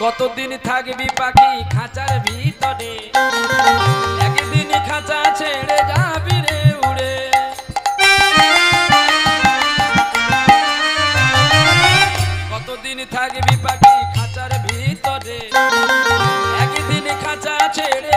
কতদিন থাকবি পাখি খাঁচার ভিতরে, একদিন খাঁচা ছেড়ে যাবি রে উড়ে। কতদিন থাকবি পাখি খাঁচার ভিতরে, একদিন খাঁচা ছেড়ে